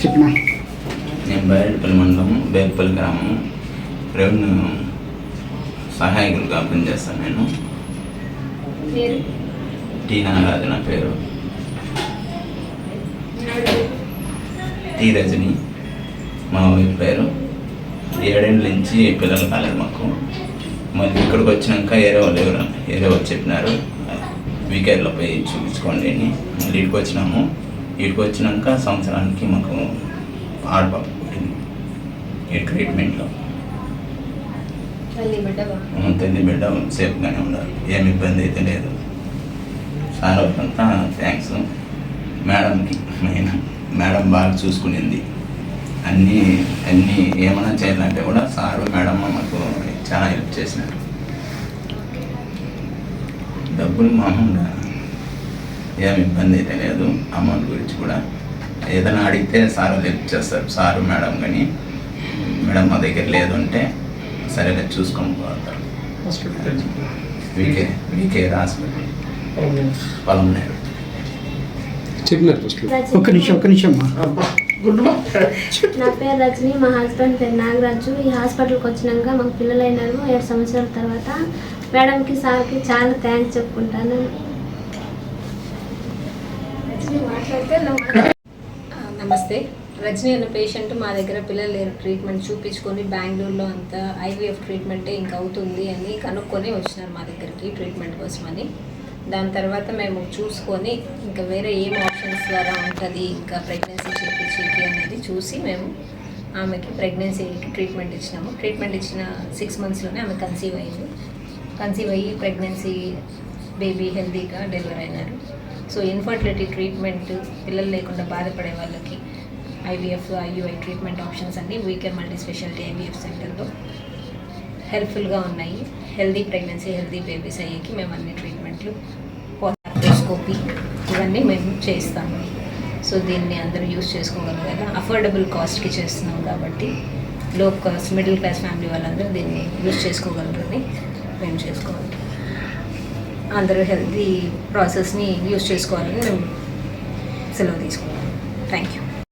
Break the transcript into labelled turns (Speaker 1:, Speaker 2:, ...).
Speaker 1: చెప్పిన
Speaker 2: నేను బయటపల్లి మండలం బేగపల్లి గ్రామం రెవెన్యూ సహాయకులుగా పనిచేస్తాను. నేను టీ నాగరాజు నా పేరు. టీ రజని మా వైఫ్ పేరు. 7 ఏళ్ళ నుంచి పిల్లలు కాలేదు మాకు. మళ్ళీ ఇక్కడికి వచ్చినాక ఏరే వాళ్ళు చెప్పినారు వీకేర్లో పోయి చూపించుకోండి అని. మళ్ళీ ఇక్కడికి వచ్చినాము. ఇక్కడికి వచ్చినాక సంవత్సరానికి మాకు ఆడపాప పుట్టింది. ఈ ట్రీట్మెంట్లో తల్లి బిడ్డ సేఫ్గానే ఉన్నారు, ఏమి ఇబ్బంది అయితే లేదు. సార్ అంతా థ్యాంక్స్. మేడంకి మెయిన్ మేడం బాగా చూసుకునింది. అన్నీ ఏమైనా చేయాలంటే కూడా సారు మేడం మాకు చాలా హెల్ప్ చేసినారు. డబ్బులు మామూలుగా ఏమి ఇబ్బంది అయితే లేదు. అమౌంట్ గురించి కూడా ఏదైనా అడిగితే సార్ హెల్ప్ చేస్తారు. సారు మేడం కానీ మేడం మా దగ్గర లేదు అంటే సరేగా చూసుకొని పోతారు. వీకే హాస్పిటల్ పొలంనేరు.
Speaker 1: ఒక్క నిమిషం
Speaker 3: నా పేరు రజని, మా హస్బెండ్ పేరు నాగరాజు. ఈ హాస్పిటల్కి వచ్చినాక మాకు పిల్లలు అయినారు. 7 సంవత్సరాల తర్వాత మేడంకి సార్కి చాలా థ్యాంక్స్ చెప్పుకుంటాను.
Speaker 4: నమస్తే. రజని అనే పేషెంట్ మా దగ్గర పిల్లలు లేరు ట్రీట్మెంట్ చూపించుకొని బెంగళూరులో అంతా ఐవీఎఫ్ ట్రీట్మెంటే ఇంకా అవుతుంది అని కనుక్కొని వచ్చినారు మా దగ్గరికి ట్రీట్మెంట్ కోసమని. దాని తర్వాత మేము చూసుకొని ఇంకా వేరే ఏం ఆప్షన్స్ ద్వారా ఉంటుంది ఇంకా ప్రెగ్నెన్సీ చేయించేకి అనేది చూసి మేము ఆమెకి ప్రెగ్నెన్సీకి ట్రీట్మెంట్ ఇచ్చినాము. ట్రీట్మెంట్ ఇచ్చిన 6 మంత్స్లోనే ఆమె కన్సీవ్ అయ్యింది. కన్సీవ్ అయ్యి ప్రెగ్నెన్సీ బేబీ హెల్తీగా డెలివరీ అయినారు. సో ఇన్ఫర్టిలిటీ ట్రీట్మెంట్ పిల్లలు లేకుండా బాధపడే వాళ్ళకి ఐవీఎఫ్ ఐయుఐ ట్రీట్మెంట్ ఆప్షన్స్ అన్నీ వీకేర్ మల్టీ స్పెషాలిటీ ఐవీఎఫ్ సెంటర్లో హెల్ప్ఫుల్గా ఉన్నాయి. హెల్దీ ప్రెగ్నెన్సీ హెల్దీ బేబీస్ అయ్యేకి మేము అన్ని ట్రీట్మెంట్లు పోస్కోపీ ఇవన్నీ మేము చేస్తాము. సో దీన్ని అందరూ యూజ్ చేసుకోగలగాలి. అఫోర్డబుల్ కాస్ట్కి చేస్తున్నాం కాబట్టి లో కాస్ట్ మిడిల్ క్లాస్ ఫ్యామిలీ వాళ్ళందరూ దీన్ని యూజ్ చేసుకోగలరని మేము చేసుకోవాలి. అందరూ హెల్తీ ప్రాసెస్ని యూజ్ చేసుకోవాలని మేము సెలవు తీసుకుంటాం. Thank you.